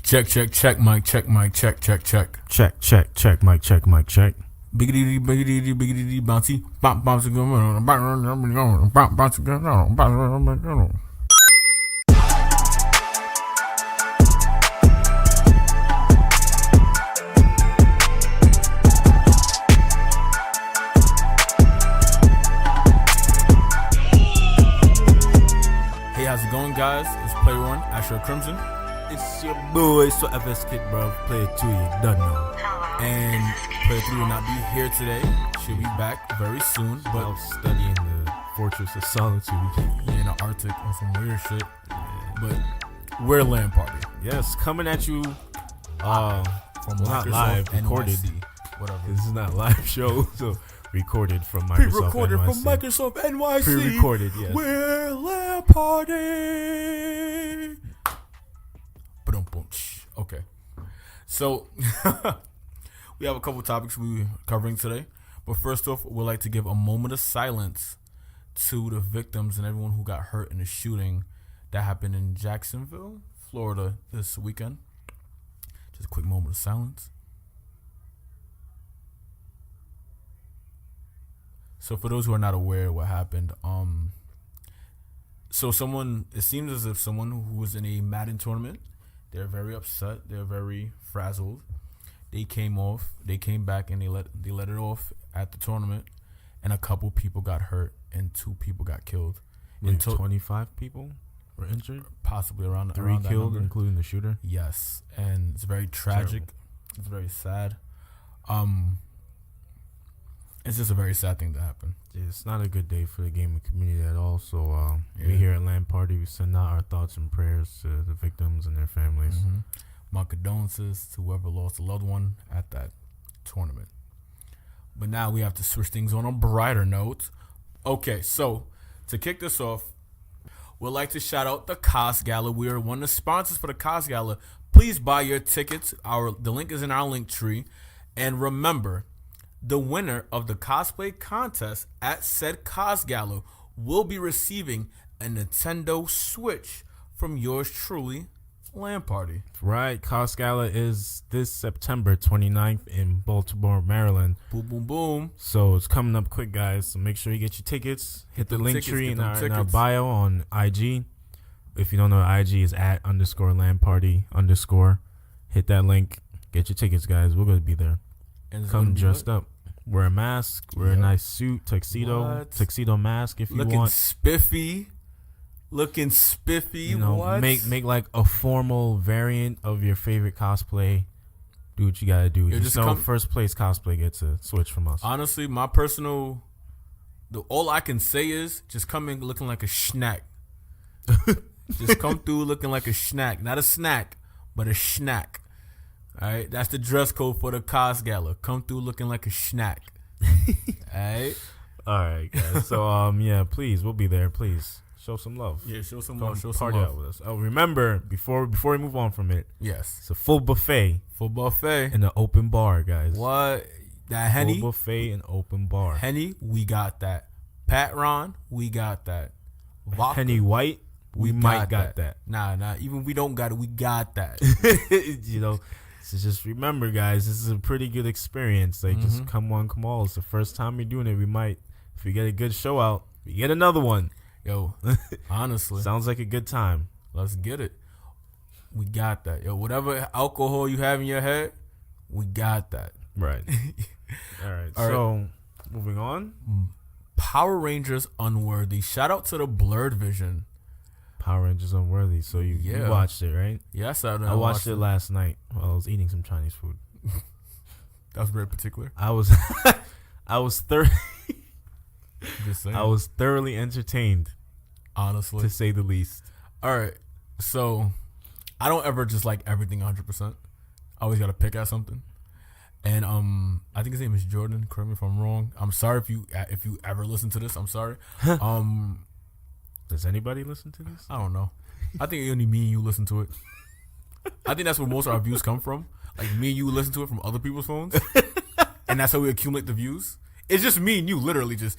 Check, mic, check, check. Check, mic, check. Biggity, bouncy, bouncy, Hey, how's it going, guys? It's Player One, Asher Crimson. It's your boy, so FS Kid, bro. Player 2, you done know. And Player 3 will not be here today. She'll be back very soon. But But I was studying the Fortress of Solitude. in the Arctic on some weird shit. But we're L.A.N Party. Yes, coming at you. From not Microsoft live, recorded. NYC, whatever. This is not a live show, so recorded from Microsoft. Pre-recorded NYC. from Microsoft NYC. Pre-recorded, yes. We're L.A.N Party. Ba-dum-bum. Okay. So, we have a couple topics we're covering today. But first off, we'd like to give a moment of silence to the victims and everyone who got hurt in the shooting that happened in Jacksonville, Florida this weekend. Just a quick moment of silence. So for those who are not aware of what happened, it seems as if someone who was in a Madden tournament, they're very upset, they're very frazzled. They came back and they let it off at the tournament, and a couple people got hurt and 2 people got killed. And 25 people were injured? Possibly around 3 around that killed, number. including the shooter? Yes, and it's very tragic. Terrible. It's very sad. It's just a very sad thing to happen. Yeah, it's not a good day for the gaming community at all. So we Yeah. here at L.A.N Party, we send out our thoughts and prayers to the victims and their families. Mm-hmm. My condolences to whoever lost a loved one at that tournament. But now we have to switch things on a brighter note. Okay, so to kick this off, we'd like to shout out the Cos Gala. We are one of the sponsors for the Cos Gala. Please buy your tickets. The link is in our link tree. And remember, the winner of the cosplay contest at said Cos Gala will be receiving a Nintendo Switch from yours truly, L.A.N Party. Right, Cos Gala is this September 29th in Baltimore, Maryland. Boom, boom, boom. So it's coming up quick, guys. So make sure you get your tickets. Hit the link tree in our bio on IG. If you don't know, IG is @_L.A.N Party _. Hit that link. Get your tickets, guys. We're going to be there. And Come dressed up. Wear a mask. Wear a nice suit, tuxedo mask if you looking want. Looking spiffy. You know, what? make like a formal variant of your favorite cosplay. Do what you gotta do. Just know first place cosplay gets a Switch from us. Honestly, all I can say is just come in looking like a schnack. Just come through looking like a schnack. Not a snack, but a schnack. Alright, that's the dress code for the Cos Gala. Come through looking like a schnack. Alright, guys. So yeah, please, we'll be there. Please show some love. Yeah, show some Come love. Show party some love out with us. Oh, remember before we move on from it, yes, it's a full buffet full buffet and an open bar, guys. What that Henny? Full buffet and open bar. Henny, we got that. Pat Ron, we got that. Vodka, Henny White, we might got that. Nah. Even we don't got it, we got that. You know. So just remember, guys, this is a pretty good experience. Like, just come all. It's the first time you're doing it. We might, if we get a good show out, we get another one. Yo, honestly, sounds like a good time. Let's get it. We got that. Yo, whatever alcohol you have in your head, we got that. Right. All right. So, moving on. Power Rangers Unworthy. Shout out to the Blurred Vision. Power Rangers Unworthy. So you watched it, right? Yes, I watched it last night while I was eating some Chinese food. That was very particular. I was thoroughly entertained, honestly, to say the least. All right, so I don't ever just like everything 100%. I always gotta pick at something, and I think his name is Jordan. Correct me if I'm wrong. I'm sorry if you ever listen to this. I'm sorry. Does anybody listen to this? I don't know. I think only me and you listen to it. I think that's where most of our views come from. Like me and you listen to it from other people's phones, and that's how we accumulate the views. It's just me and you, literally just.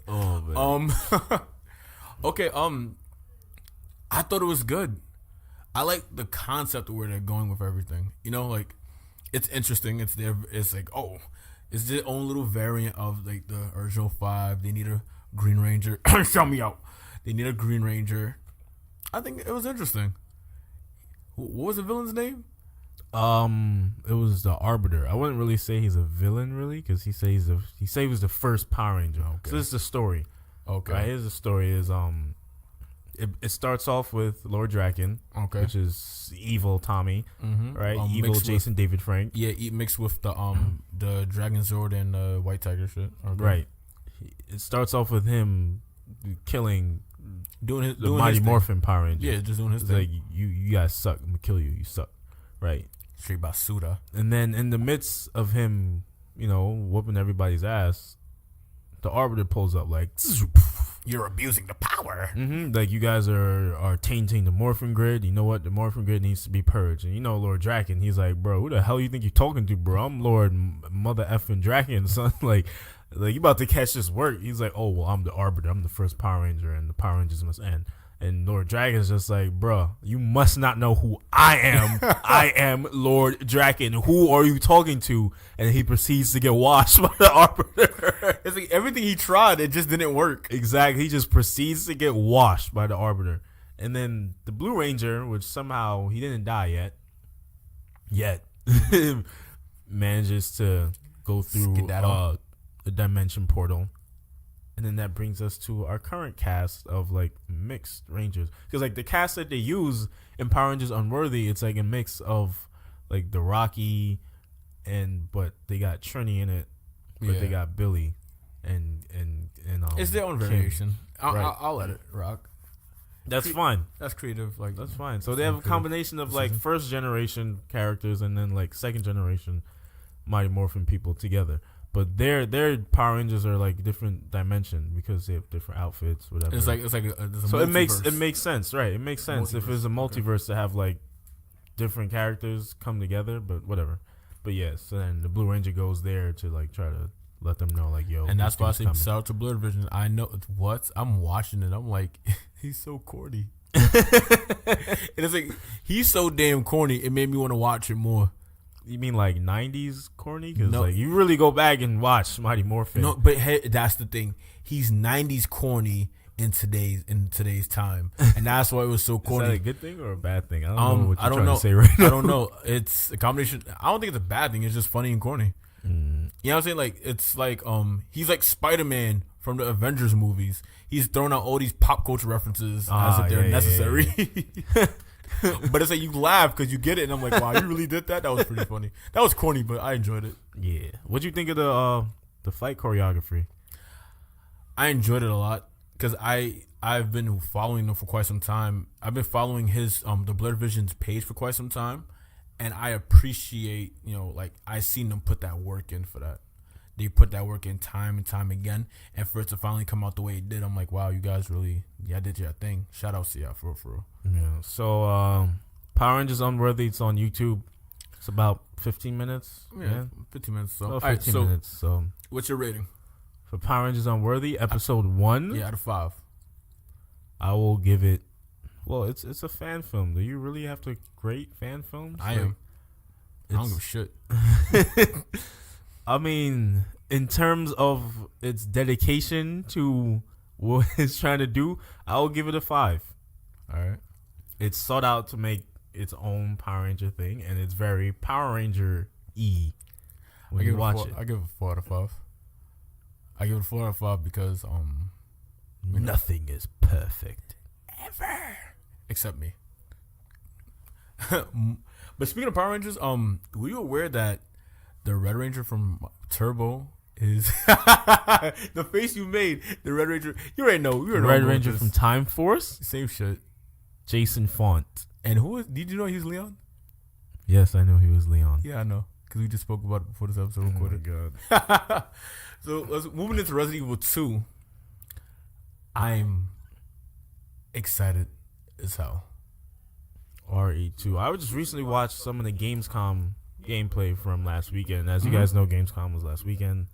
Oh man. Okay. I thought it was good. I like the concept of where they're going with everything. You know, like it's interesting. It's there. It's like, oh, it's their own little variant of like the original 5. They need a Green Ranger. Shout me out. They need a Green Ranger. I think it was interesting. What was the villain's name? It was the Arbiter. I wouldn't really say he's a villain, really, because he said he was the first Power Ranger. Okay. So this is the story. Okay. Right, here's the story. It starts off with Lord Draken, okay, which is evil Tommy, right? Evil Jason David Frank. Yeah, mixed with the Dragon Zord and White Tiger shit. Okay. Right. It starts off with him killing, doing the Mighty Morphin Power Ranger. Yeah, just doing his thing. Like you guys suck. I'm gonna kill you. You suck. Right. Straight Basuda. And then in the midst of him, whooping everybody's ass, the Arbiter pulls up like, you're abusing the power. Like you guys are tainting the Morphin Grid. You know what? The Morphin Grid needs to be purged. And Lord Draken, he's like, bro, who the hell you think you're talking to, bro? I'm Lord Mother effing Draken, son. like you about to catch this work. He's like, oh, well, I'm the Arbiter. I'm the first Power Ranger, and the Power Rangers must end. And Lord Draken's just like, bro, you must not know who I am. I am Lord Draken. Who are you talking to? And he proceeds to get washed by the Arbiter. It's like everything he tried, it just didn't work. Exactly. He just proceeds to get washed by the Arbiter. And then the Blue Ranger, which somehow he didn't die yet, manages to go through a dimension portal. And then that brings us to our current cast of like mixed Rangers, because like the cast that they use in Power Rangers Unworthy, it's like a mix of like the Rocky, but they got Trini in it, but they got Billy, and it's their own variation. I'll let it rock. That's fine. That's creative. Like that's fine. So they have a combination of like first generation characters and then like second generation Mighty Morphin people together. But their Power Rangers are like different dimension because they have different outfits, whatever. It's like so it makes sense, right? It makes sense if it's a multiverse to have like different characters come together, but whatever. But yes, so then the Blue Ranger goes there to like try to let them know like, yo. And that's why I say shout out to Blurred Vision. I know what I'm watching it. I'm like, he's so corny. And it's like he's so damn corny. It made me want to watch it more. You mean like 90s corny? Because like you really go back and watch Mighty Morphin. No, but hey, that's the thing. He's 90s corny in today's time, and that's why it was so corny. Is that a good thing or a bad thing? I don't know what you're trying to say right now. I don't know. It's a combination. I don't think it's a bad thing. It's just funny and corny. You know what I'm saying? Like it's like he's like Spider-Man from the Avengers movies. He's throwing out all these pop culture references as if they're necessary. Yeah. But it's like you laugh because you get it, and I'm like, wow, you really did that? That was pretty funny. That was corny, but I enjoyed it. Yeah. What'd you think of the fight choreography? I enjoyed it a lot because I've been following them for quite some time. I've been following his the Blurred Vision's page for quite some time, and I appreciate like I seen them put that work in for that. They put that work in time and time again, and for it to finally come out the way it did, I'm like, wow, you guys really, did your thing. Shout out to y'all for real. Yeah. So, Power Rangers Unworthy, it's on YouTube. It's about 15 minutes. Yeah, 15 minutes. So, about 15 minutes. So, what's your rating for Power Rangers Unworthy, episode 1? Yeah, out of 5. I will give it. Well, it's a fan film. Do you really have to grade fan films? I am. I don't give a shit. I mean, in terms of its dedication to what it's trying to do, I'll give it a 5. All right. It's sought out to make its own Power Ranger thing, and it's very Power Ranger-y when you watch it. I give it a 4 out of 5. I give it a 4 out of 5 because nothing is perfect ever except me. But speaking of Power Rangers, were you aware that the Red Ranger from Turbo is the face you made? The Red Ranger, you already know. The Red Ranger from Time Force, same shit. Jason Font. And who is? Did you know he's Leon? Yes, I know he was Leon. Yeah, I know because we just spoke about it before this episode recorded. Oh my god. So let's moving into Resident Evil 2. I'm excited as hell. RE2. I just recently watched some of the Gamescom gameplay from last weekend. As you guys know, Gamescom was last weekend.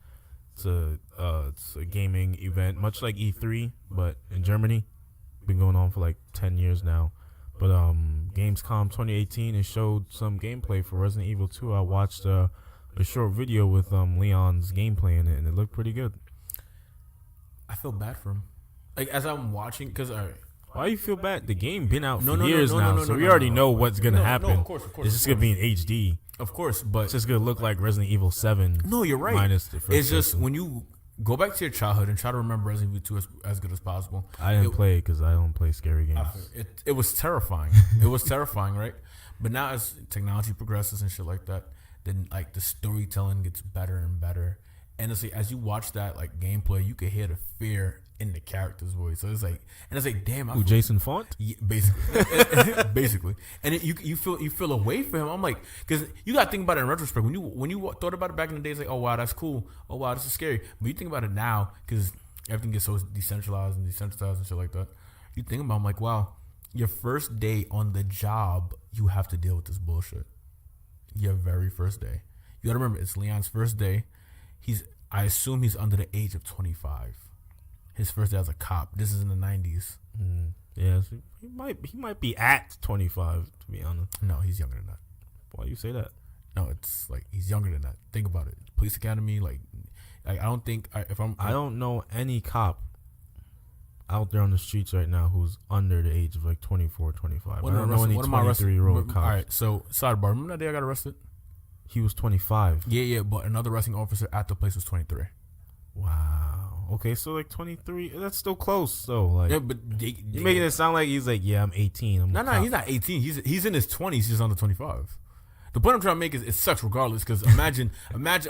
It's a gaming event, much like E3, but in Germany. Been going on for like 10 years now. But Gamescom 2018, it showed some gameplay for Resident Evil 2. I watched a short video with Leon's gameplay in it, and it looked pretty good. I feel bad for him. Like, as I'm watching, because why you feel bad? The game been out for years now, so we already know what's gonna happen. No, of course. It's just gonna be in HD. Of course, but it's just gonna look like Resident Evil 7. No, you're right. Minus the first it's just person. when you go back to your childhood and try to remember Resident Evil 2 as good as possible. I didn't play it because I don't play scary games. It was terrifying. It was terrifying, right? But now as technology progresses and shit like that, then like the storytelling gets better and better. And it's like, as you watch that like gameplay, you can hear the fear in the character's voice. So it's like, and it's like, damn. Jason Font? Yeah, basically, basically. And you feel away from him. I'm like, because you got to think about it in retrospect. When you thought about it back in the day, it's like, oh wow, that's cool. Oh wow, this is scary. But you think about it now, because everything gets so decentralized and shit like that. You think about it, I'm like, wow, your first day on the job, you have to deal with this bullshit. Your very first day. You got to remember, it's Leon's first day. I assume he's under the age of 25. His first day as a cop. This is in the 90s. Yeah, so he might be at 25, to be honest. No, he's younger than that. Why you say that? No, it's like he's younger than that. Think about it. Police academy, like I don't think I don't know any cop out there on the streets right now who's under the age of like 24, 25. I don't know any 23-year-old cops. All right, so sidebar. Remember that day I got arrested? He was 25. Yeah, but another arresting officer at the place was 23. Wow. Okay, so like 23. That's still close, though. Like, yeah, but you're making it sound like he's like, yeah, I'm 18. No, he's not 18. He's in his 20s. He's under 25. The point I'm trying to make is it sucks regardless. Because imagine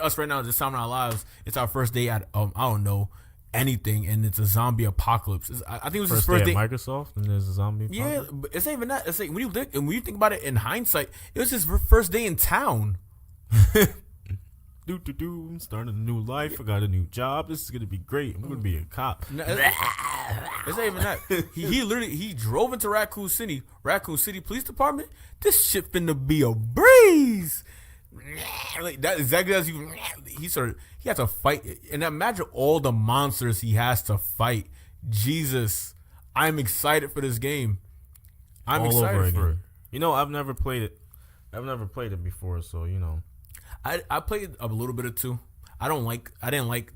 us right now at this time in our lives. It's our first day at I don't know anything, and it's a zombie apocalypse. I think it was his first day at Microsoft, and there's a zombie apocalypse. Yeah, but it's not even that. It's like when you think about it in hindsight, it was his first day in town. I'm starting a new life. I got a new job. This is gonna be great. I'm gonna be a cop. No, it's not even that. He literally drove into Raccoon City Police Department. This shit finna be a breeze. Like that exactly as he had to fight, and imagine all the monsters he has to fight. Jesus, I'm excited for this game. I'm all excited for it. You know, I've never played it. Before, so you know. I played a little bit of 2. I didn't like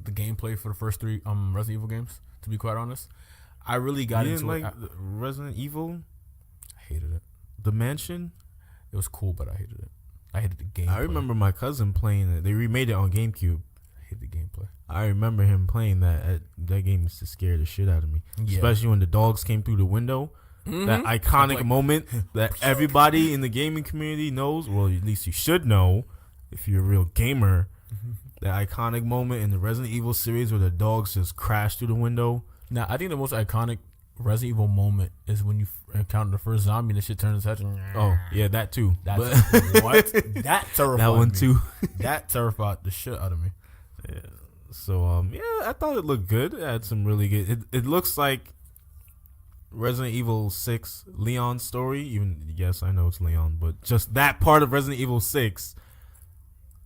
the gameplay for the first 3 Resident Evil games, to be quite honest. I really got into it. Resident Evil? I hated it. The Mansion? It was cool, but I hated it. I hated the gameplay. I remember my cousin playing it. They remade it on GameCube. I hated the gameplay. I remember him playing that. That game used to scare the shit out of me. Yeah. Especially when the dogs came through the window. Mm-hmm. That iconic moment that everybody in the gaming community knows. Well, at least you should know. If you're a real gamer, that iconic moment in the Resident Evil series where the dogs just crash through the window. Now, I think the most iconic Resident Evil moment is when you encounter the first zombie and the shit turns its head. Oh, yeah, that too. What? That terrified that one me. Too. That terrified the shit out of me. Yeah. So, I thought it looked good. It had some really good... It looks like Resident Evil 6 Leon's story. Even, yes, I know it's Leon, but just that part of Resident Evil 6...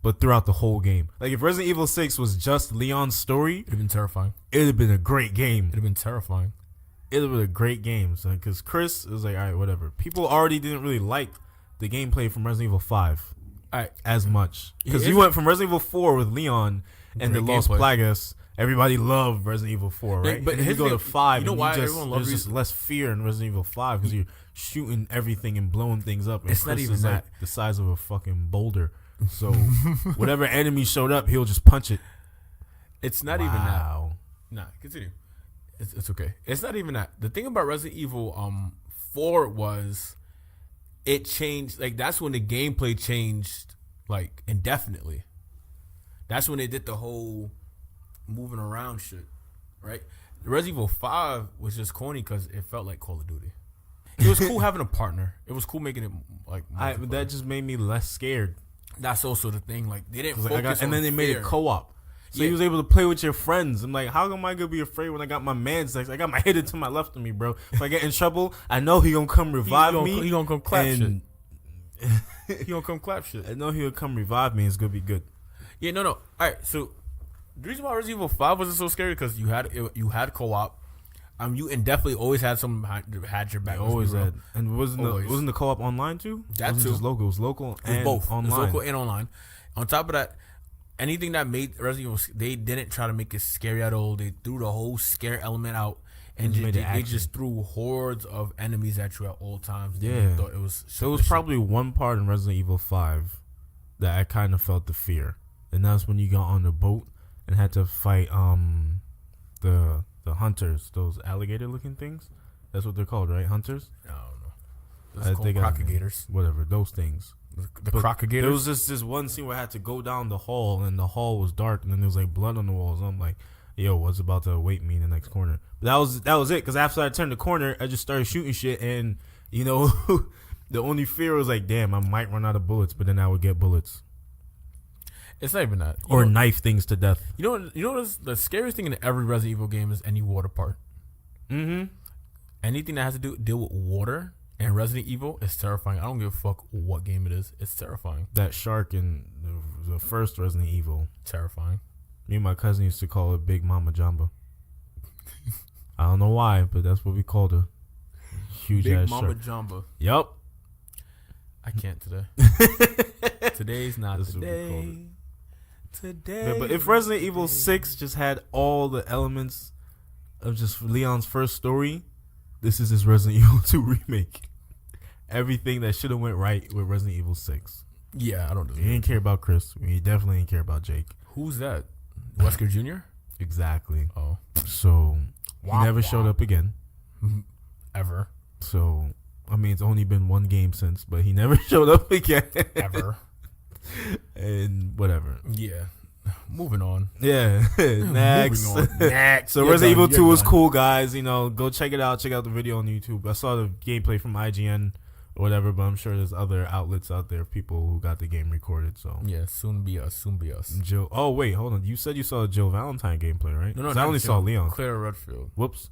But throughout the whole game. Like, if Resident Evil 6 was just Leon's story... It'd have been terrifying. It'd have been a great game. It'd have been terrifying. It'd have been a great game. Because Chris was like, all right, whatever. People already didn't really like the gameplay from Resident Evil 5 as much. Because you went from Resident Evil 4 with Leon and the Los Plagas. Everybody loved Resident Evil 4, right? But you go to 5, you know why everyone loves there's just less fear in Resident Evil 5 because you're shooting everything and blowing things up. And it's not even that. The size of a fucking boulder. So whatever enemy showed up, he'll just punch it. It's not even that. Nah, continue. It's okay. It's not even that. The thing about Resident Evil 4 was it changed. Like, that's when the gameplay changed, like, indefinitely. That's when they did the whole moving around shit, right? Resident Evil 5 was just corny because it felt like Call of Duty. It was cool having a partner. It was cool making it like. That just made me less scared. That's also the thing. Like, they didn't focus and then they made it co-op. So you was able to play with your friends. I'm like, how am I gonna be afraid when I got my man's next? I got my hitter to my left of me, bro. If I get in trouble, I know he gonna come revive me. He gonna come clap shit. He gonna come clap shit. I know he'll come revive me. It's gonna be good. Yeah, no. All right, so the reason why Resident Evil 5 wasn't so scary because you had co-op. You and definitely always had some had your back. Always had, and wasn't the co-op online too? That wasn't too. Just local. It was local and both. online. It was local and online. On top of that, anything that made Resident Evil, they didn't try to make it scary at all. They threw the whole scare element out, and they just threw hordes of enemies at you at all times. Yeah, thought it was. There was probably one part in Resident Evil 5 that I kind of felt the fear, and that's when you got on the boat and had to fight the hunters, those alligator-looking things. That's what they're called, right? Hunters? I don't know. It's called crocogators. Whatever, those things. The crocogators? There was this one scene where I had to go down the hall, and the hall was dark, and then there was like blood on the walls. I'm like, yo, what's about to await me in the next corner? But that was it, because after I turned the corner, I just started shooting shit, and, you know, the only fear was like, damn, I might run out of bullets, but then I would get bullets. It's not even that. Or knife things to death. You know what the scariest thing in every Resident Evil game is any water part. Mm-hmm. Anything that has to deal with water and Resident Evil is terrifying. I don't give a fuck what game it is. It's terrifying. That shark in the first Resident Evil. Terrifying. Me and my cousin used to call it Big Mama Jamba. I don't know why, but that's what we called her. Huge Big ass Mama shark. Jamba. Yup. I can't today. Today's not This is what we today. called it. Today. Yeah, but if Resident Evil 6 just had all the elements of just Leon's first story, this is his Resident Evil 2 remake. Everything that should have went right with Resident Evil 6. Yeah, I don't. We didn't care about Chris. We definitely didn't care about Jake. Who's that? Wesker Jr.? Exactly. Oh. So he never showed up again. Ever. So, I mean, it's only been one game since, but he never showed up again. Ever. And whatever. Yeah. Moving on. Yeah. Next. Moving on. Next. So Resident Evil 2 was cool, guys. You know, go check it out. Check out the video on YouTube. I saw the gameplay from IGN or whatever, but I'm sure there's other outlets out there, people who got the game recorded. So yeah, soon be us. Soon be us. Jill. Oh wait, hold on. You said you saw Jill Valentine gameplay, right? No, I only saw Leon. Claire Redfield. Whoops.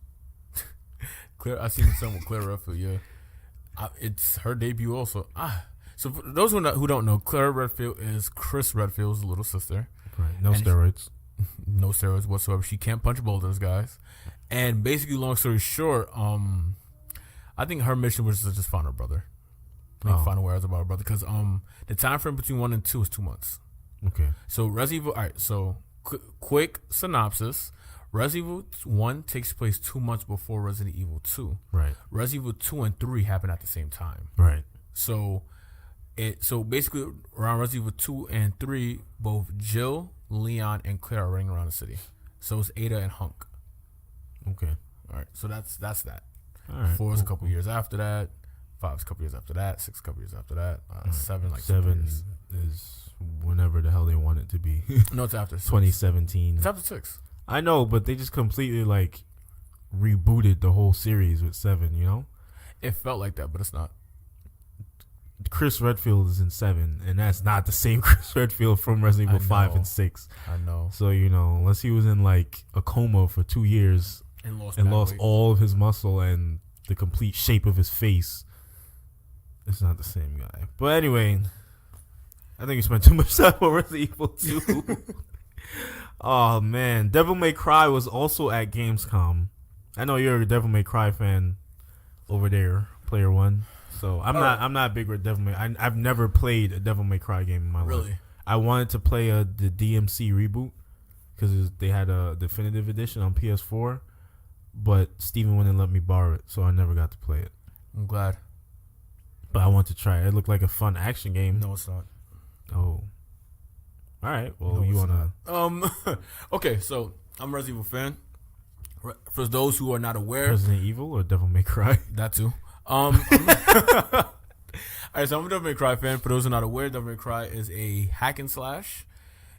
I seen some with Claire Redfield. Yeah, it's her debut also. So for those who don't know, Claire Redfield is Chris Redfield's little sister. Right. No steroids. No steroids whatsoever. She can't punch boulders, guys. And basically, long story short, I think her mission was to just find her brother. Find out where about her brother, because the time frame between 1 and 2 is 2 months. Okay. So Resident Evil. All right. So quick synopsis. Resident Evil 1 takes place 2 months before Resident Evil 2. Right. Resident Evil 2 and 3 happen at the same time. Right. So basically around Resident Evil 2 and 3, both Jill, Leon, and Claire are running around the city. So it's Ada and Hunk. Okay. All right. So that's that. All right. 4 is a couple years after that. 5 is a couple years after that. 6 is a couple years after that. 7 like 7 is whenever the hell they want it to be. No, it's after 6. 2017. It's after 6. I know, but they just completely like rebooted the whole series with 7. You know, it felt like that, but it's not. Chris Redfield is in 7, and that's not the same Chris Redfield from Resident Evil 5 and 6. I know. So, you know, unless he was in like a coma for 2 years and lost all of his muscle and the complete shape of his face, it's not the same guy. But anyway, I think we spent too much time on Resident Evil 2. Oh man, Devil May Cry was also at Gamescom. I know you're a Devil May Cry fan over there, Player One. So I'm not big with Devil May. I've never played a Devil May Cry game in my life. Really? I wanted to play the DMC reboot because they had a definitive edition on PS4, but Steven wouldn't let me borrow it, so I never got to play it. I'm glad. But I want to try it. It looked like a fun action game. No, it's not. Oh. All right. Well, no, you want to... Okay, so I'm a Resident Evil fan. For those who are not aware... Resident Evil or Devil May Cry? That too. All right, so I'm a Devil May Cry fan. For those who are not aware, Devil May Cry is a hack and slash.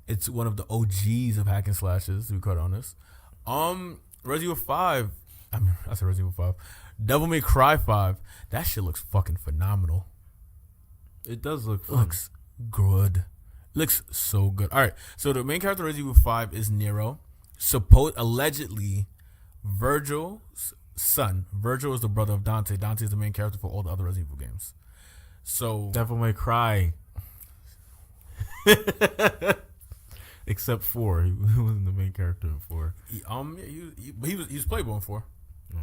It's one of the OGs of hack and slashes, to be quite honest. Resident Evil 5... I said Resident Evil 5. Devil May Cry 5. That shit looks fucking phenomenal. It does look fun. Looks good. Looks so good. All right, so the main character of Resident Evil 5 is Nero. Allegedly, Virgil's son. Virgil is the brother of Dante. Dante is the main character for all the other Resident Evil games. So Devil May Cry. Except 4. He wasn't the main character in 4. He was playable in 4. No.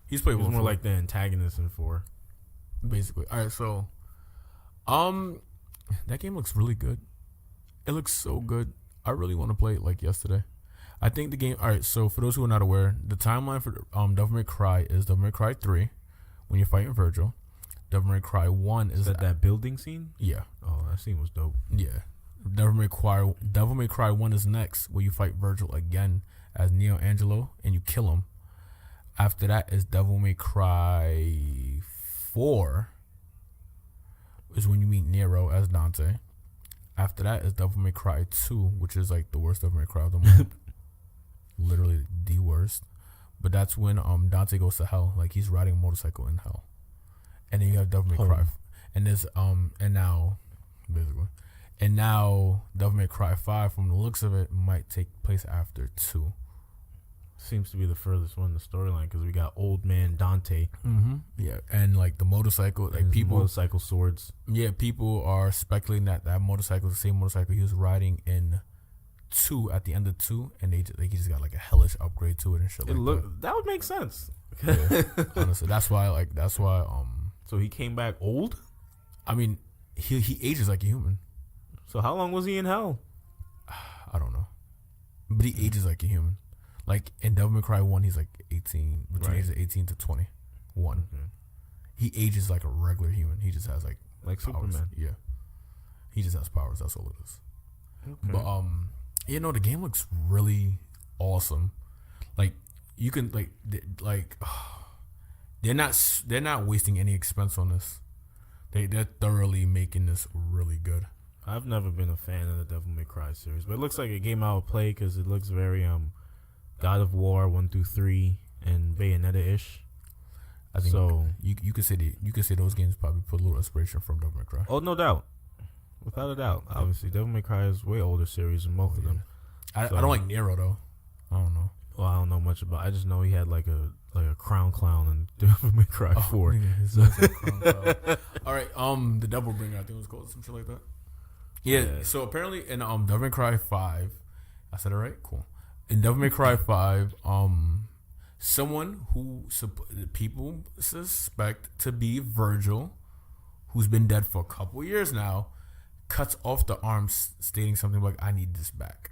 He's playable. He's more like the antagonist in 4. Basically. All right, so that game looks really good. It looks so good. I really want to play it like yesterday. I think the game. All right, so for those who are not aware, the timeline for Devil May Cry is Devil May Cry 3 when you're fighting Virgil. Devil May Cry 1 is that building scene? Yeah. Oh, that scene was dope. Yeah. Devil May Cry 1 is next, where you fight Virgil again as Neo Angelo and you kill him. After that is Devil May Cry 4, is when you meet Nero as Dante. After that is Devil May Cry 2, which is like the worst Devil May Cry of them all. Literally the worst. But that's when Dante goes to hell. Like, he's riding a motorcycle in hell. And then you have Devil May Cry. And there's and now Devil May Cry 5, from the looks of it, might take place after 2. Seems to be the furthest one in the storyline, because we got old man Dante. Mm-hmm. Yeah, and like the motorcycle, like people, motorcycle swords. Yeah, people are speculating that motorcycle is the same motorcycle he was riding in 2 at the end of 2, and he just got like a hellish upgrade to it and shit. That would make sense. Yeah, honestly, that's why. So he came back old. I mean, he ages like a human. So how long was he in hell? I don't know, but he ages like a human. Like in Devil May Cry 1, he's like 18, between ages of 18 to 21. Mm-hmm. He ages like a regular human. He just has like powers. Superman. Yeah, he just has powers. That's all it is. Okay. But the game looks really awesome. Like, you can they're not wasting any expense on this. They're thoroughly making this really good. I've never been a fan of the Devil May Cry series, but it looks like a game I would play because it looks very God of War 1 through 3 and Bayonetta-ish. I think so. You could say those games probably put a little inspiration from Devil May Cry. Oh, no doubt, without a doubt. Obviously, Devil May Cry is way older series than most of them. I don't like Nero though. I don't know. Well, I don't know much about. I just know he had like a crown clown in Devil May Cry 4. All right, the Devil Bringer, I think it was called, some shit like that. Yeah. So apparently in Devil May Cry 5, I said it right. Cool. In Devil May Cry 5, someone who people suspect to be Virgil, who's been dead for a couple of years now, cuts off the arm, stating something like, "I need this back."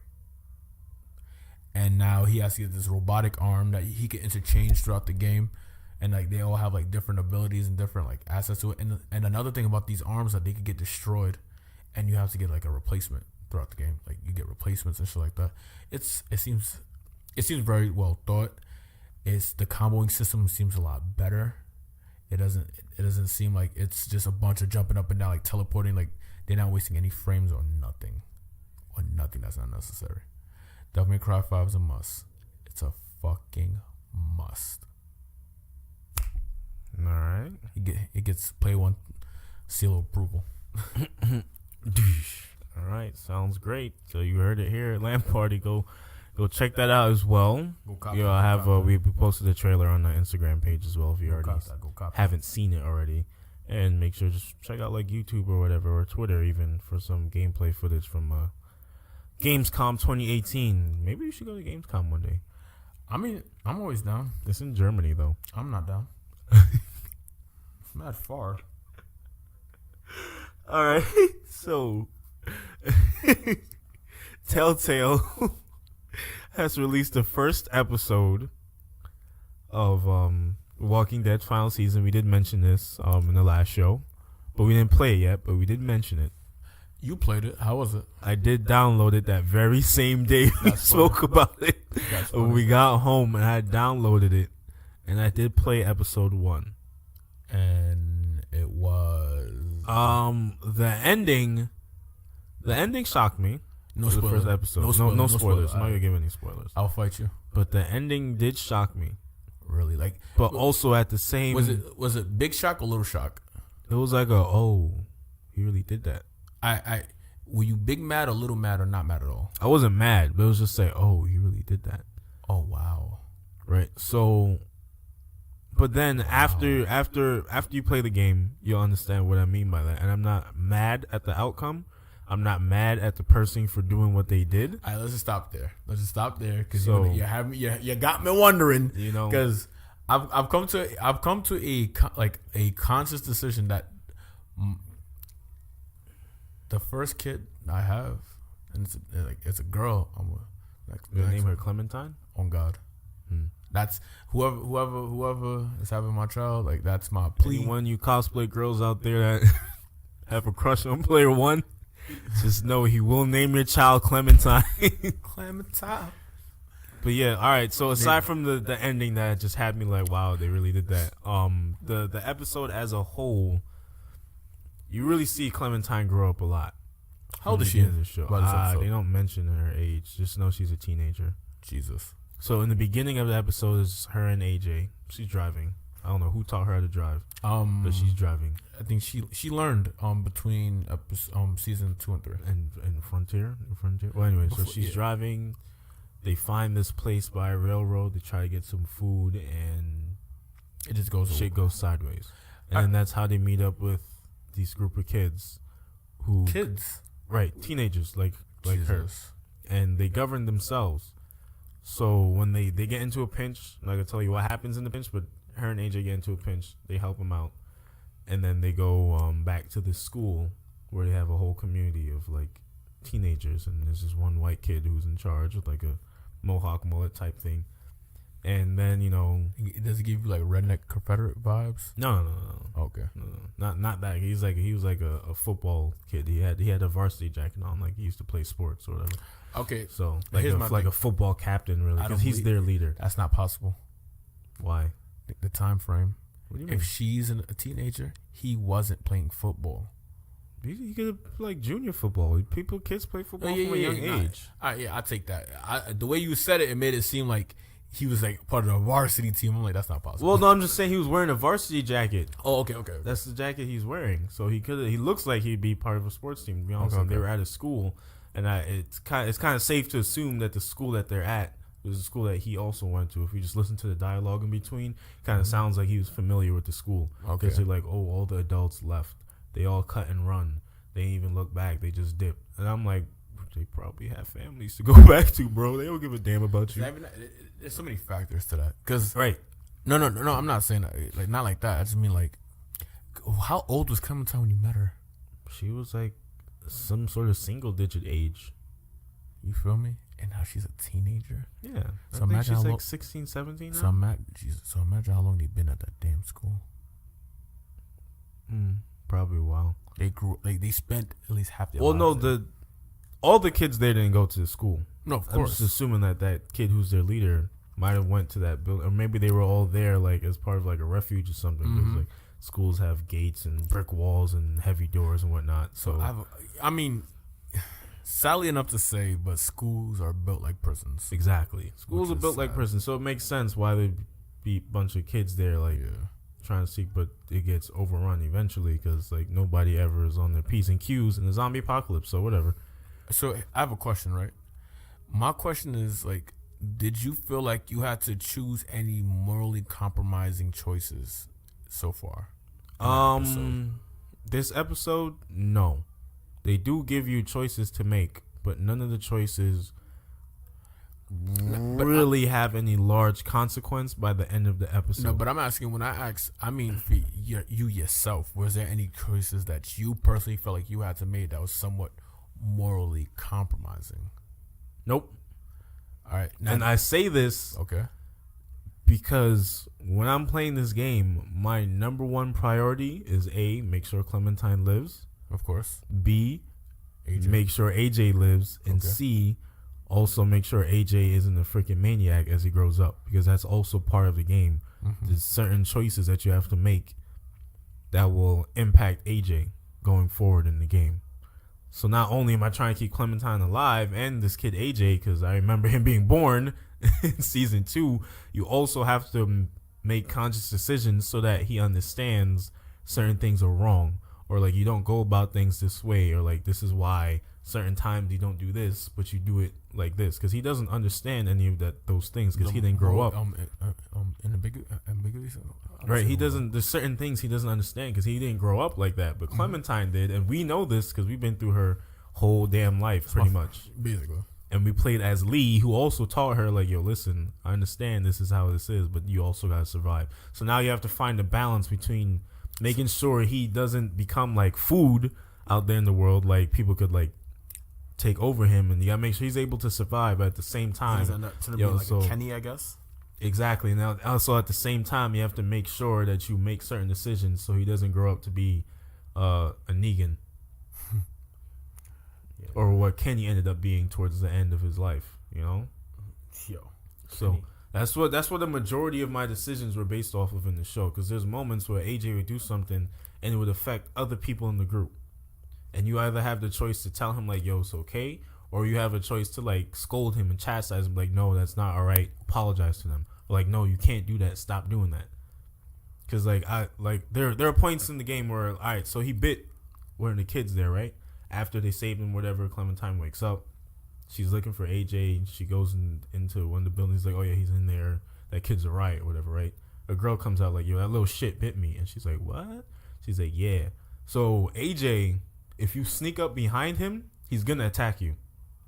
And now he has to get this robotic arm that he can interchange throughout the game, and like they all have like different abilities and different like assets to it. And another thing about these arms, that they could get destroyed, and you have to get like a replacement throughout the game. Like, you get replacements and shit like that. It seems very well thought. The comboing system seems a lot better. It doesn't seem like it's just a bunch of jumping up and down, like teleporting. Like, they're not wasting any frames on nothing that's not necessary. Devil May Cry 5 is a must. It's a fucking must. All right. It gets play one seal of approval. All right, sounds great. So you heard it here at L.A.N Party. Go check that out as well. We posted the trailer on the Instagram page as well if you already haven't seen it already. And make sure just check out like YouTube or whatever, or Twitter even, for some gameplay footage from Gamescom 2018. Maybe you should go to Gamescom one day. I mean, I'm always down. It's in Germany though. I'm not down. It's not far. All right, so Telltale has released the first episode of Walking Dead final season. We did mention this in the last show, but we didn't play it yet, but we did mention it. You played it. How was it? I did download it that very same day we spoke about it. When we got home, and I had downloaded it, and I did play episode 1. And it was the ending shocked me. No spoilers. The first episode. No spoilers. I'm not gonna give any spoilers. I'll fight you. But the ending did shock me. Really, like. But also at the same. Was it big shock or little shock? It was like he really did that. Were you big mad or little mad or not mad at all? I wasn't mad, but it was just like, he really did that. Oh wow. Right. So. But then after you play the game, you'll understand what I mean by that. And I'm not mad at the outcome. I'm not mad at the person for doing what they did. All right, let's just stop there. Because you got me wondering. You know, because I've come to a conscious decision that the first kid I have, and it's a girl. You name her Clementine. On God. That's whoever is having my child. Like, that's my plea. Anyone you cosplay girls out there that have a crush on Player One, just know he will name your child Clementine. Clementine. But yeah, all right. So aside from the ending that just had me like, wow, they really did that. The episode as a whole, you really see Clementine grow up a lot. How old is she in the show? They don't mention her age. Just know she's a teenager. Jesus. So in the beginning of the episode is her and AJ. She's driving. I don't know who taught her how to drive. But she's driving. I think she learned between season 2 and 3. And Frontier. Well, anyway, so she's driving. They find this place by a railroad. They try to get some food, and it just goes sideways. And then that's how they meet up with this group of kids. Right, teenagers like her, and they govern themselves. So when they get into a pinch, I'm not gonna tell you what happens in the pinch, but her and AJ get into a pinch. They help them out, and then they go back to the school where they have a whole community of like teenagers, and there's this one white kid who's in charge with like a mohawk mullet type thing. And then, does it give you like redneck Confederate vibes? No. Okay. No. Not that. He was like a football kid. He had a varsity jacket on, like he used to play sports or whatever. Okay. So like a football captain, really, because he's their leader. That's not possible. Why? The time frame. What do you mean? If she's a teenager, he wasn't playing football. He could like junior football. Kids play football from a young age. I take that. The way you said it made it seem like he was like part of the varsity team. I'm like, that's not possible. Well, no, I'm just saying he was wearing a varsity jacket. Oh, okay. That's the jacket he's wearing. So he looks like he'd be part of a sports team. To be honest, they were at a school, and it's kind of safe to assume that the school that they're at was a school that he also went to. If you just listen to the dialogue in between, kind of sounds like he was familiar with the school. Okay. Because they're like, oh, all the adults left. They all cut and run. They didn't even look back. They just dipped. And I'm like, they probably have families to go back to, bro. They don't give a damn about you. There's so many factors to that. Cause right. No. I'm not saying that, like, not like that. I just mean like, how old was Clementine when you met her? She was like some sort of single digit age. You feel me? And now she's a teenager. Yeah. So I think imagine she's how like 16, 17 now. So imagine how long they've been at that damn school. Probably a while. They grew. Like, they spent at least half their lives. Well, no, all the kids there didn't go to the school. No, of course. I'm just assuming that kid who's their leader might have went to that building, or maybe they were all there like as part of like a refuge or something. Because like schools have gates and brick walls and heavy doors and whatnot. So I mean, sadly enough to say, but schools are built like prisons. Exactly, schools are built like prisons, so it makes sense why there'd be a bunch of kids there like trying to seek, but it gets overrun eventually because like nobody ever is on their P's and Q's in the zombie apocalypse. So whatever. So I have a question, right? My question is like, did you feel like you had to choose any morally compromising choices so far? This episode, no. They do give you choices to make, but none of the choices really have any large consequence by the end of the episode. No, but I'm asking, when I ask, I mean for you yourself, was there any choices that you personally felt like you had to make that was somewhat morally compromising? Nope. All right. And I say this because when I'm playing this game, my number one priority is A, make sure Clementine lives. Of course. B, make sure AJ lives. And C, also make sure AJ isn't a freaking maniac as he grows up, because that's also part of the game. There's certain choices that you have to make that will impact AJ going forward in the game. So not only am I trying to keep Clementine alive and this kid AJ, because I remember him being born in season 2, you also have to make conscious decisions so that he understands certain things are wrong, or like you don't go about things this way, or like this is why certain times you don't do this, but you do it like this, because he doesn't understand any of those things because he didn't grow up. Ambiguous. Right, he doesn't. There's certain things he doesn't understand because he didn't grow up like that. But Clementine did, and we know this because we've been through her whole damn life, pretty much. Basically. And we played as Lee, who also taught her, like, yo, listen, I understand this is how this is, but you also got to survive. So now you have to find a balance between making sure he doesn't become, like, food out there in the world. Like, people could, like, take over him. And you got to make sure he's able to survive. But at the same time, a Kenny, I guess. Exactly. Now, also at the same time, you have to make sure that you make certain decisions so he doesn't grow up to be a Negan. Or what Kenny ended up being towards the end of his life, you know? So that's what the majority of my decisions were based off of in the show. Because there's moments where AJ would do something and it would affect other people in the group. And you either have the choice to tell him, like, yo, it's okay. Or you have a choice to, like, scold him and chastise him. Like, no, that's not all right. Apologize to them. Or, like, no, you can't do that. Stop doing that. Because, there are points in the game where, all right, so he bit one of the kids there, right? After they saved him, whatever, Clementine wakes up. She's looking for AJ. She goes into one of the buildings, like, oh, yeah, he's in there. That kid's a riot or whatever, right? A girl comes out like, yo, that little shit bit me. And she's like, what? She's like, yeah. So AJ, if you sneak up behind him, he's going to attack you.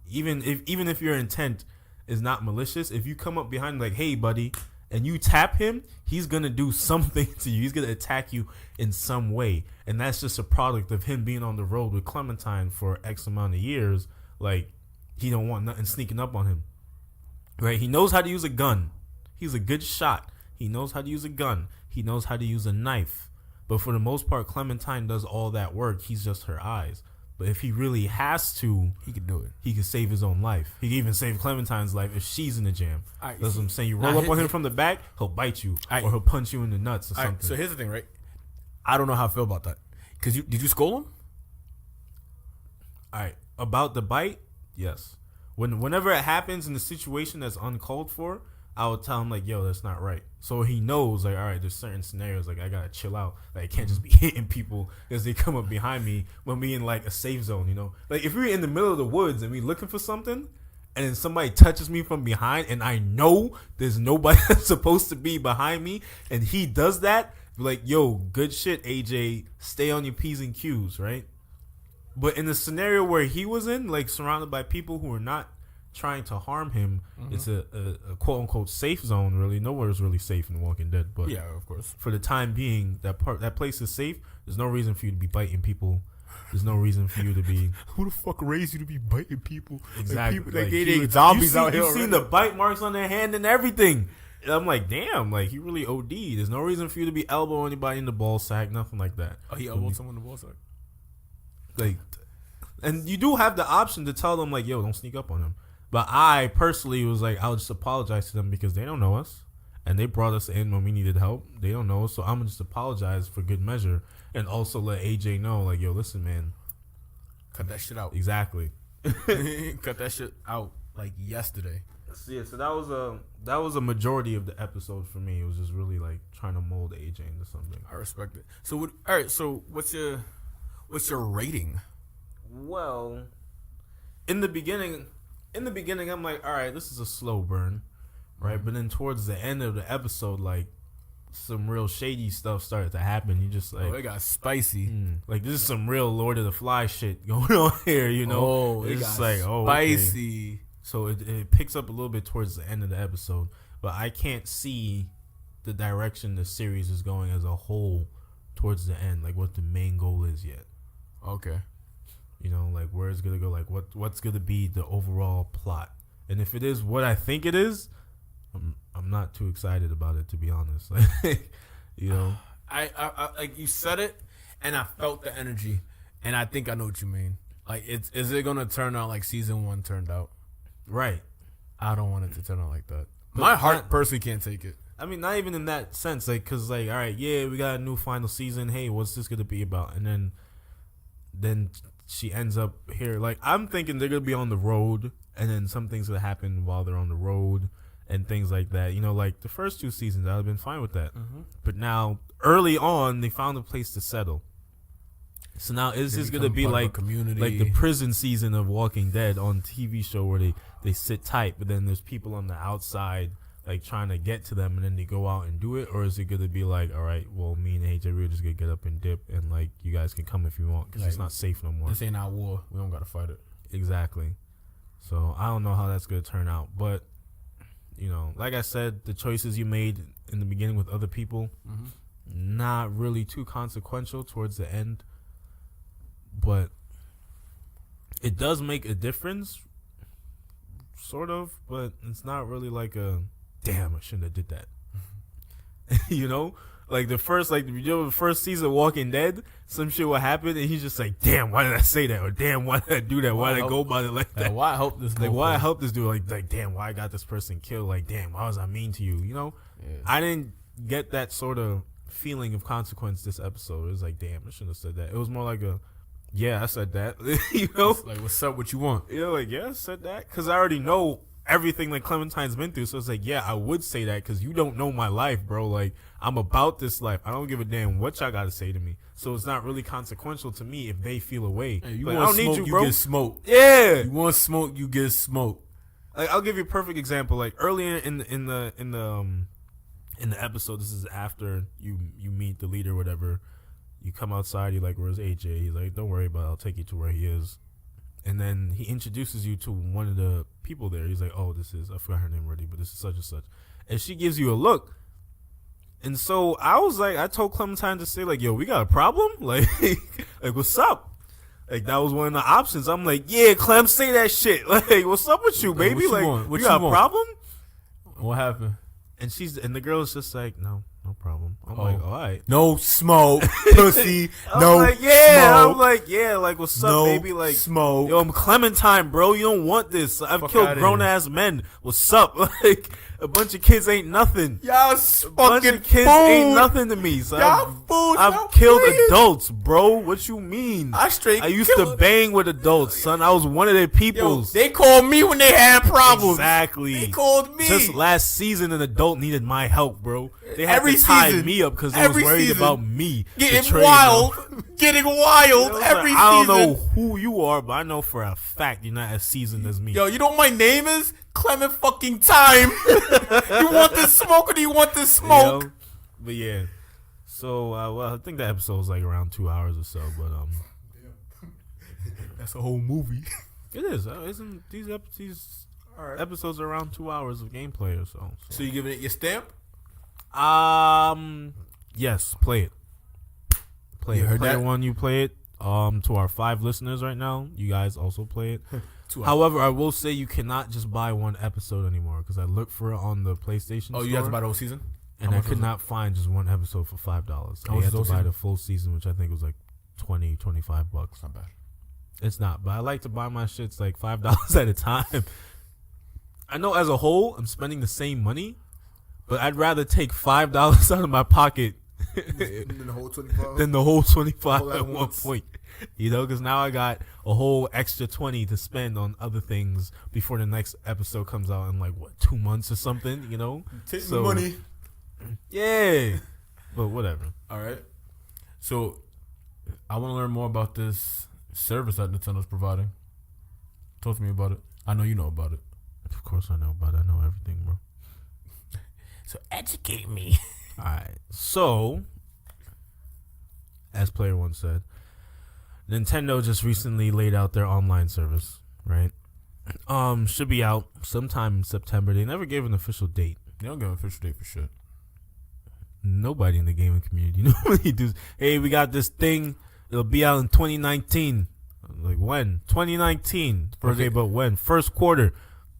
Even if your intent is not malicious, if you come up behind him like, hey, buddy, and you tap him, he's going to do something to you. He's going to attack you in some way. And that's just a product of him being on the road with Clementine for X amount of years. Like, he don't want nothing sneaking up on him. Right? He knows how to use a gun. He's a good shot. He knows how to use a gun. He knows how to use a knife. But for the most part, Clementine does all that work. He's just her eyes. But if he really has to, he could do it. He could save his own life. He could even save Clementine's life if she's in the jam. Right, that's what I'm saying. You roll up on him from the back, he'll bite you, or he'll punch you in the nuts or something. So here's the thing, right? I don't know how I feel about that. Because did you scold him? All right. About the bite, yes. Whenever it happens in a situation that's uncalled for, I would tell him, like, yo, that's not right. So he knows, like, all right, there's certain scenarios, like, I gotta chill out. Like, I can't just be hitting people because they come up behind me when we in, like, a safe zone, you know? Like, if we're in the middle of the woods and we looking for something, and then somebody touches me from behind, and I know there's nobody that's supposed to be behind me, and he does that, like, yo, good shit, AJ, stay on your P's and Q's, right? But in the scenario where he was in, like, surrounded by people who are not trying to harm him, it's a quote unquote safe zone. Really, nowhere is really safe in Walking Dead, but yeah, of course, for the time being, that place is safe. There's no reason for you to be biting people. There's no reason for you to be. Who the fuck raised you to be biting people? Exactly, like they zombies out here. You've seen the bite marks on their hand and everything. And I'm like, damn, like he really OD'd. There's no reason for you to be elbowing anybody in the ball sack, nothing like that. Oh, he elbowed someone in the ball sack. Like, and you do have the option to tell them, like, yo, don't sneak up on him. But I personally was like, I'll just apologize to them because they don't know us. And they brought us in when we needed help. They don't know us. So I'm going to just apologize for good measure. And also let AJ know, like, yo, listen, man. Cut that shit out. Exactly. Cut that shit out like yesterday. Yeah, so that was a majority of the episode for me. It was just really like trying to mold AJ into something. I respect it. So all right, so what's your rating? Well, in the beginning, I'm like, all right, this is a slow burn, right? But then towards the end of the episode, like, some real shady stuff started to happen. You just like, it got spicy. Like, this is some real Lord of the Flies shit going on here, you know? Oh, it got like, spicy. Okay. So it picks up a little bit towards the end of the episode, but I can't see the direction the series is going as a whole towards the end, like what the main goal is yet. Okay. You know, like where it's gonna go, like what's gonna be the overall plot, and if it is what I think it is, I'm not too excited about it, to be honest. Like, you know, I like you said it, and I felt the energy, and I think I know what you mean. Like, is it gonna turn out like season 1 turned out? Right. I don't want it to turn out like that. My heart personally can't take it. I mean, not even in that sense, like, cause like, all right, yeah, we got a new final season. Hey, what's this gonna be about? And then she ends up here. Like, I'm thinking they're gonna be on the road, and then some things gonna happen while they're on the road and things like that. You know, like the first 2 seasons, I'd have been fine with that. But now, early on, they found a place to settle. So now, is this gonna be like the prison season of Walking Dead on TV show where they sit tight, but then there's people on the outside like trying to get to them, and then they go out and do it? Or is it gonna be like, all right, well, me and AJ, we're just gonna get up and dip, and like you guys can come if you want, because it's not safe no more. This ain't our war. We don't gotta fight it. Exactly. So I don't know how that's gonna turn out, but like I said, the choices you made in the beginning with other people, not really too consequential towards the end, but it does make a difference, sort of. But it's not really like a damn, I shouldn't have did that. Like the first season of Walking Dead, some shit will happen and he's just like, damn, why did I say that? Or damn, why did I do that? Why did I go about it like that? Why I help this? Like, why I help this dude? Like, damn, why I got this person killed? Like, damn, why was I mean to you? Yeah. I didn't get that sort of feeling of consequence this episode. It was like, damn, I shouldn't have said that. It was more like I said that. Like, what's up? What you want? I said that because I already know everything that Clementine's been through. So it's like, yeah, I would say that because you don't know my life, bro. Like, I'm about this life. I don't give a damn what y'all got to say to me. So it's not really consequential to me if they feel away. Hey, you like, want I don't smoke, need you, bro. You get smoked. Yeah. You want smoke, you get smoked. Like, I'll give you a perfect example. Like earlier in the episode, this is after you meet the leader, or whatever. You come outside. You're like, "Where's AJ?" He's like, "Don't worry about it. I'll take you to where he is." And then he introduces you to one of the people there. He's like, "Oh, this is," I forgot her name already, but this is such and such. And she gives you a look. And so I was like, I told Clementine to say, like, "Yo, we got a problem? Like, what's up?" Like, that was one of the options. I'm like, "Yeah, Clem, say that shit. Like, what's up with you, baby? Like, you got a problem?" What happened? And the girl is just like, no problem. I'm like, all right. No smoke, pussy. No like, yeah. Smoke. I'm like, yeah, like, what's up, baby? Like, smoke. Yo, I'm Clementine, bro. You don't want this. I've killed grown-ass men. What's up? Like, a bunch of kids ain't nothing. Y'all fucking kids ain't nothing to me. So I've killed adults, bro. What you mean? I used to bang with adults, son. I was one of their peoples. Yo, they called me when they had problems. Exactly. They called me. Just last season, an adult needed my help, bro. They had to tie me up because they was worried about me. Getting wild. Getting wild every season. I don't know who you are, but I know for a fact you're not as seasoned as me. Yo, you know what my name is? Clement fucking Time. You want this smoke or do you want this smoke? But yeah. So, I think the episode was like around 2 hours or so, but that's a whole movie. It is. Isn't these episodes are around 2 hours of gameplay or so? So you giving it your stamp? Yes, play it. Play you it. Heard play that? It when you play it. To our 5 listeners right now, you guys also play it. However, I will say you cannot just buy one episode anymore because I looked for it on the PlayStation store. Oh, you have to buy the whole season? And I could not find just one episode for $5. I had to buy the full season, which I think was like $20-$25. Not bad. It's not, but I like to buy my shits like $5 at a time. I know as a whole, I'm spending the same money, but I'd rather take $5 out of my pocket than the whole 25. Than the whole 25 at one point. Because now I got a whole extra 20 to spend on other things before the next episode comes out in like 2 months or something. Take the money. Yeah, but whatever. All right. So I want to learn more about this service that Nintendo's providing. Talk to me about it. I know you know about it. Of course I know about it. I know everything, bro. So educate me. All right. So, as Player One said, Nintendo just recently laid out their online service, right? Should be out sometime in September. They never gave an official date. They don't give an official date for shit. Nobody in the gaming community normally does. Hey, we got this thing. It'll be out in 2019. Like when? 2019. Okay, but when? First quarter.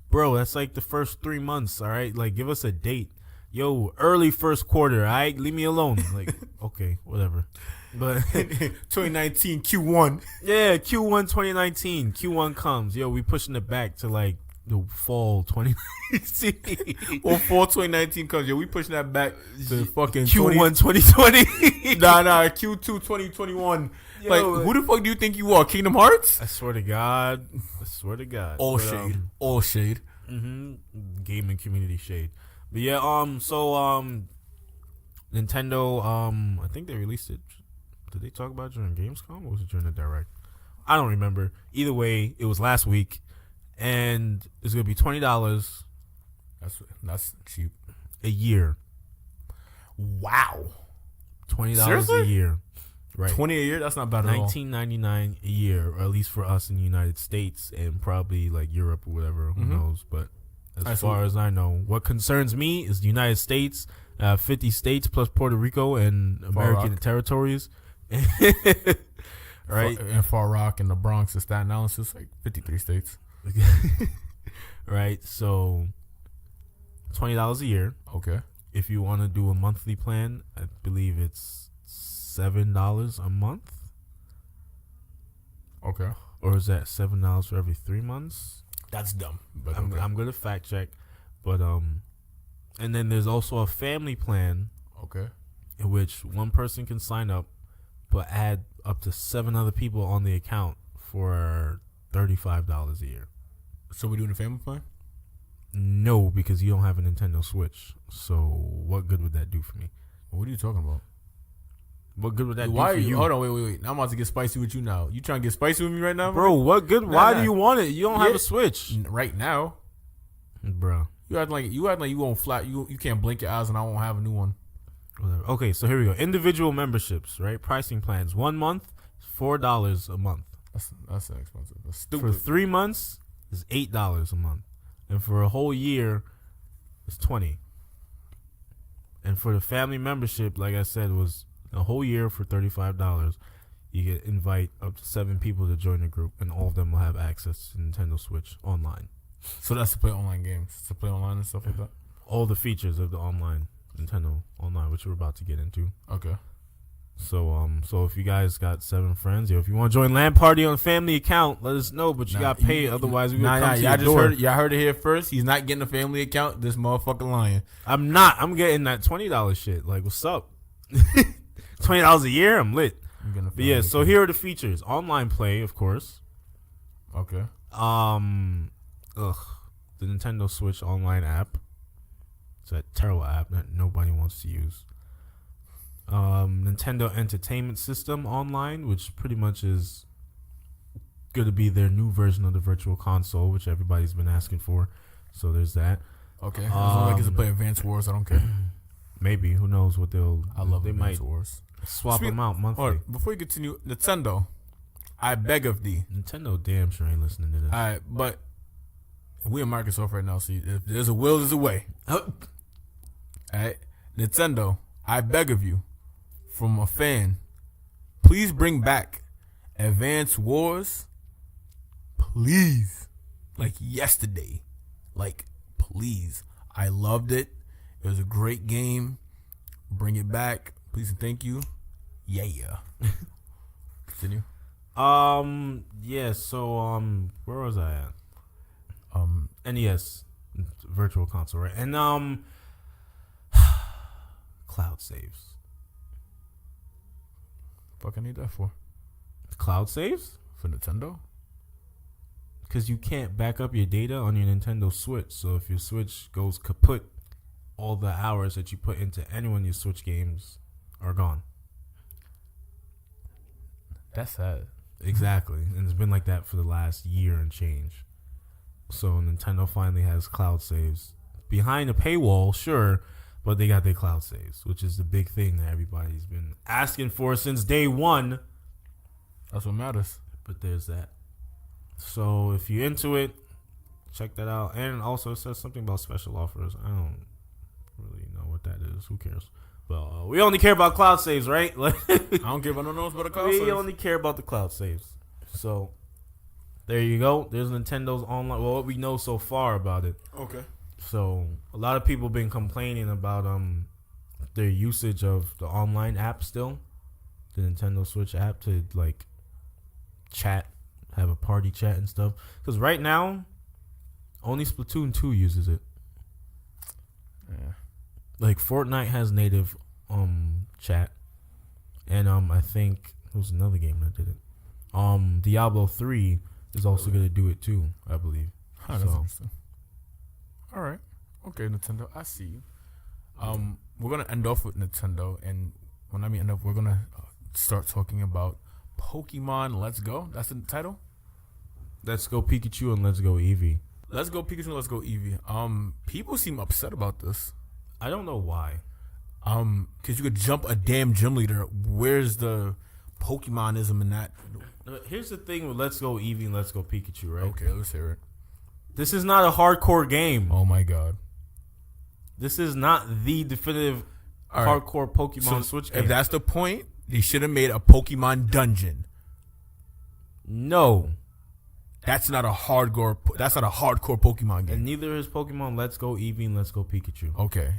Bro, that's like the first 3 months, all right? Like, give us a date. Yo, early first quarter, all right? Leave me alone. Like, okay, whatever. But 2019 Q1. Yeah, Q1 2019. Q1 comes. Yo, we pushing it back to like the fall 2019. Or fall 2019 comes. Yo, we pushing that back to fucking Q1 2020. Nah, Q2 2021. Yo, like, who the fuck do you think you are? Kingdom Hearts? I swear to God. All shade. All shade. Gaming community shade. But yeah, Nintendo, I think they released it. Did they talk about it during Gamescom or was it during the Direct? I don't remember. Either way, it was last week, and it's gonna be $20. That's cheap. A year. Wow. $20 a year. Right. 20 a year? That's not bad at all. $19.99 a year, or at least for us in the United States and probably like Europe or whatever. Who knows? But as far as I know, what concerns me is the United States, 50 states plus Puerto Rico and American territories. Right? And Far Rock and the Bronx and Staten Island, so it's like 53 states. Right? So $20 a year. Okay. If you want to do a monthly plan, I believe it's $7 a month. Okay. Or is that $7 for every 3 months? That's dumb. But I'm gonna fact check. But and then there's also a family plan. Okay. In which one person can sign up, but add up to 7 other people on the account for $35 a year. So we doing a family plan? No, because you don't have a Nintendo Switch. So what good would that do for me? What are you talking about? What good would that do for you? Hold on, wait. Now I'm about to get spicy with you now. You trying to get spicy with me right now? Bro, what good? Why do you want it? You don't have a Switch. Right now. Bro. You act like you won't flat. You can't blink your eyes and I won't have a new one. Whatever. Okay, so here we go. Individual memberships, right? Pricing plans. 1 month, $4 a month. That's expensive. That's stupid. For 3 months, it's $8 a month. And for a whole year, it's $20. And for the family membership, like I said, was a whole year for $35. You get invite up to 7 people to join the group, and all of them will have access to Nintendo Switch online. So that's to play online games, to play online and stuff like that. All the features of the online Nintendo Online, which we're about to get into. Okay. So if you guys got 7 friends, if you want to join LAN Party on a family account, let us know. But you got to pay, otherwise we gonna come to your door. Y'all heard it here first. He's not getting a family account. This motherfucker lying. I'm not. I'm getting that $20 shit. Like, what's up? $20 a year. I'm lit. But yeah. So here are the features: online play, of course. Okay. The Nintendo Switch online app. It's that terrible app that nobody wants to use. Nintendo Entertainment System online, which pretty much is going to be their new version of the Virtual Console, which everybody's been asking for. So there's that. Okay. As long as I get to play Advance Wars, I don't care. Maybe. Who knows what they'll... I love they Advance might Wars. Swap them out monthly. Right, before we continue, Nintendo, I beg of thee. Nintendo damn sure ain't listening to this. All right, but we in Microsoft right now, so if there's a will, there's a way. All right, Nintendo, I beg of you, from a fan, please bring back Advance Wars. Please. Like yesterday. Like, please. I loved it. It was a great game. Bring it back. Please and thank you. Yeah. Continue. Yeah, so where was I at? NES Virtual Console, right? And cloud saves. Fuck I need that for? Cloud saves? For Nintendo? Because you can't back up your data on your Nintendo Switch. So if your Switch goes kaput, all the hours that you put into any one of your Switch games are gone. That's sad. Exactly. And it's been like that for the last year and change. So Nintendo finally has cloud saves. Behind a paywall, sure, but they got their cloud saves, which is the big thing that everybody's been asking for since day one. That's what matters. But there's that. So if you're into it, check that out. And also it says something about special offers. I don't really know what that is. Who cares? Well, we only care about cloud saves, right? I don't care about no about the cloud saves. We only care about the cloud saves. So there you go. There's Nintendo's online. Well, what we know so far about it. Okay. So a lot of people been complaining about their usage of the online app still, the Nintendo Switch app to like chat, have a party chat and stuff. Because right now, only Splatoon 2 uses it. Yeah. Like Fortnite has native chat, and I think there was another game that did it. Diablo 3 is also gonna do it too, I believe. Huh, that's interesting. All right, okay, Nintendo, I see you. We're gonna end off with Nintendo, and when I mean end off, we're gonna start talking about Pokemon Let's Go. That's the title. Let's Go Pikachu and Let's Go Eevee. Let's Go Pikachu and Let's Go Eevee. People seem upset about this. I don't know why. Because you could jump a damn gym leader. Where's the Pokemonism in that. Here's the thing with Let's Go Eevee and Let's Go Pikachu, right? Okay, let's hear it. This is not a hardcore game. Oh my god. This is not the definitive hardcore Pokemon Switch game. If that's the point, they should have made a Pokemon dungeon. No. That's not a hardcore Pokemon game. And neither is Pokemon Let's Go Eevee and Let's Go Pikachu. Okay.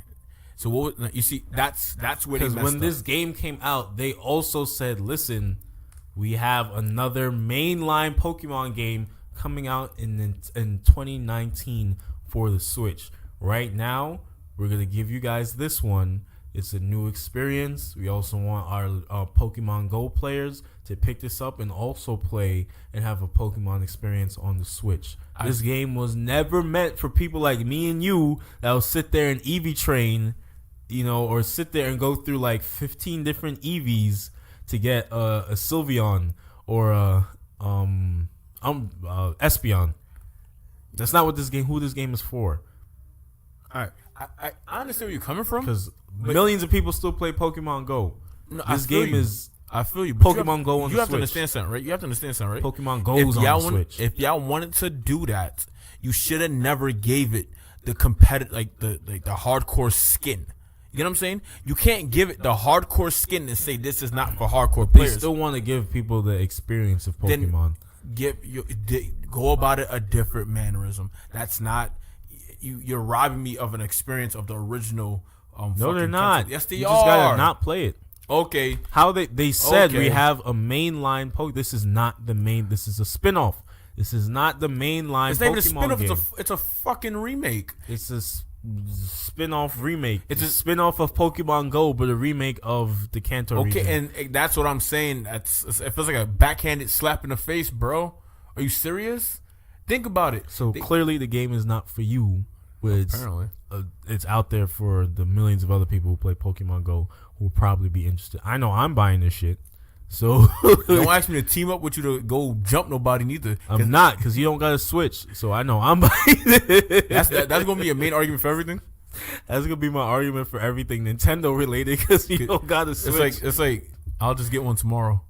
So what you see, that's where they messed when up. this game came out, they also said, listen, we have another mainline Pokemon game coming out in 2019 for the Switch. Right now, we're going to give you guys this one. It's a new experience. We also want our Pokemon Go players to pick this up and also play and have a Pokemon experience on the Switch. This game was never meant for people like me and you that will sit there and Eevee train, or sit there and go through like 15 different Eevees to get a Sylveon or a Espeon. That's not what who this game is for. All right. I understand where you're coming from. Because millions of people still play Pokemon Go. No, this game is... I feel you. Pokemon Go on the Switch. You have to understand something, right? Pokemon Go's on the Switch. If y'all wanted to do that, you should have never gave it the competitive, the hardcore skin. You know what I'm saying? You can't give it the hardcore skin and say this is not for hardcore players. They still want to give people the experience of Pokemon. Go about it a different mannerism. That's not... You're robbing me of an experience of the original. No, they're not. Yes, they you are. Just gotta not play it. Okay. How they said we have a mainline This is not the main. This is a spinoff. This is not the mainline. It's not even a spinoff game. It's a fucking remake. It's a spinoff remake. It's a spinoff of Pokemon Go, but a remake of the Kanto region. Okay, and that's what I'm saying. It feels like a backhanded slap in the face, bro. Are you serious? Think about it. So clearly, the game is not for you. Apparently, it's out there for the millions of other people who play Pokemon Go who will probably be interested. I know I'm buying this shit. So don't ask me to team up with you to go jump nobody neither. I'm not, because you don't got to Switch. So I know I'm buying it. That's going to be your main argument for everything? That's going to be my argument for everything Nintendo related, because you don't got to Switch. It's like, I'll just get one tomorrow.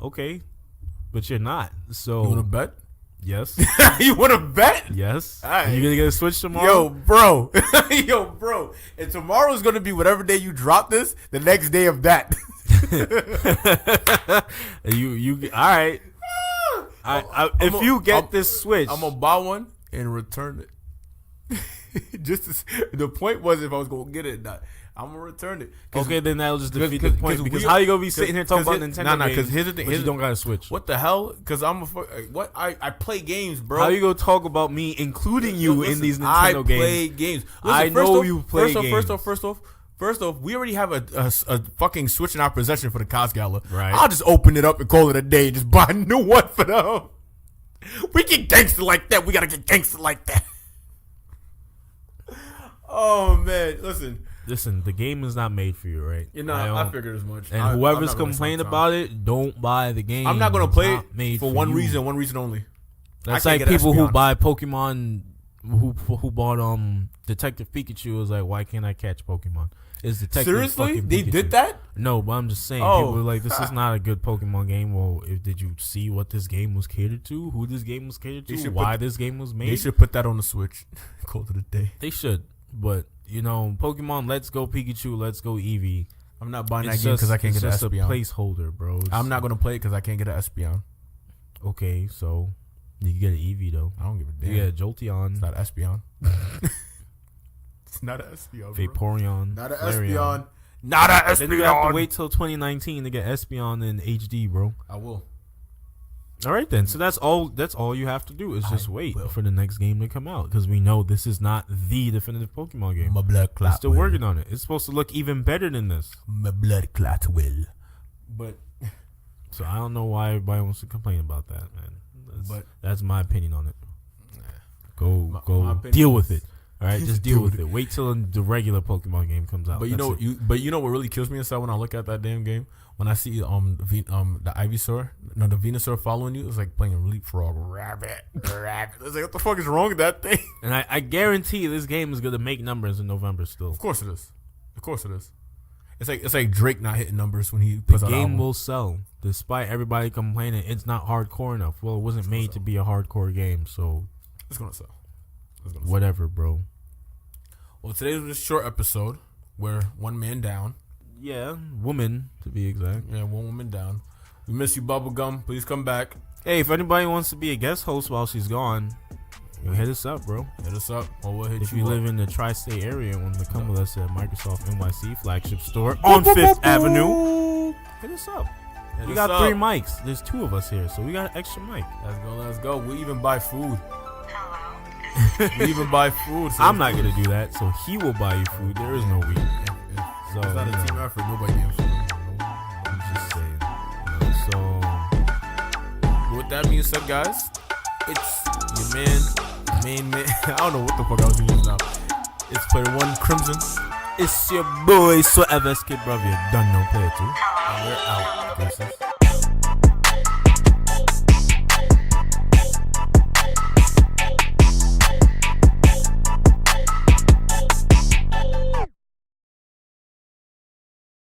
Okay. But you're not. So you want to bet? Yes. You want to bet? Yes. All right. You gonna get a Switch tomorrow? Yo, bro. And tomorrow's gonna be whatever day you drop this. The next day of that. you. All right. If you get this Switch, I'm gonna buy one and return it. The point was if I was gonna get it or not. I'm gonna return it. Okay, then that'll just defeat the point. Because how you gonna be sitting here talking about Nintendo games? Because here's the thing: you don't got to Switch. What the hell? Because I play games, bro. How you gonna talk about me, including you, in these Nintendo games? I play games. I know you play games. First off, we already have a fucking Switch in our possession for the Cos Gala. Right. I'll just open it up and call it a day and just buy a new one for them. We get gangster like that. We gotta get gangster like that. Oh man, Listen, the game is not made for you, right? I figured as much. And whoever's complaining about it, don't buy the game. I'm not going to play it for one reason only. That's like people who buy Pokemon, who bought Detective Pikachu is like, why can't I catch Pokemon? Is Detective seriously? They Pikachu. did that? No, but I'm just saying. People are like, this is not a good Pokemon game. Well, did you see what this game was catered to? Who this game was catered to? Why this game was made? They should put that on the Switch. Call it a day. They should, but... Pokemon Let's Go Pikachu, Let's Go Eevee. I'm not buying that game because I can't get an Espeon. It's just a placeholder, bro. I'm not going to play it because I can't get an Espeon. Okay, so you can get an Eevee, though. I don't give a damn. You get a Jolteon. It's not Espeon. It's not an Espeon, Vaporeon. Not an Espeon. Not an Espeon. Then you have to wait till 2019 to get Espeon in HD, bro. I will. All right, then. So that's all you have to do is just wait for the next game to come out, because we know this is not the definitive Pokemon game. My blood clot. We're still working on it. It's supposed to look even better than this. My blood clot will. But so I don't know why everybody wants to complain about that, man. That's my opinion on it. Go deal with it. All right, just deal with it. Wait till the regular Pokemon game comes out. But you know what really kills me inside when I look at that damn game? When I see the Ivysaur, the Venusaur following you, it's like playing Leapfrog. Rabbit. It's like, what the fuck is wrong with that thing? And I guarantee this game is gonna make numbers in November still. Of course it is. It's like Drake not hitting numbers when he puts out the an game album. will sell, despite everybody complaining it's not hardcore enough. Well, it wasn't made to be a hardcore game, so it's gonna sell. Whatever, bro. Well, today was a short episode. We're one man down. Yeah, woman to be exact. Yeah, one woman down. We miss you, Bubblegum. Please come back. Hey, if anybody wants to be a guest host while she's gone, hit us up, bro. Hit us up, or we'll hit if you you up. live in the tri-state area and want to come with us at Microsoft NYC flagship store on 5th Avenue, hit us up. We got 3 mics. There's 2 of us here, so we got an extra mic. Let's go. We even buy food. We even buy food. So I'm not gonna do that, so he will buy you food. There is no we. So it's not a team effort. Nobody getting food. I'm just saying. So with that being said, guys, it's your main man. I don't know what the fuck I was using now. It's player 1 Crimson. It's your boy Sweat Kid, brother. You done no player 2. And we're out.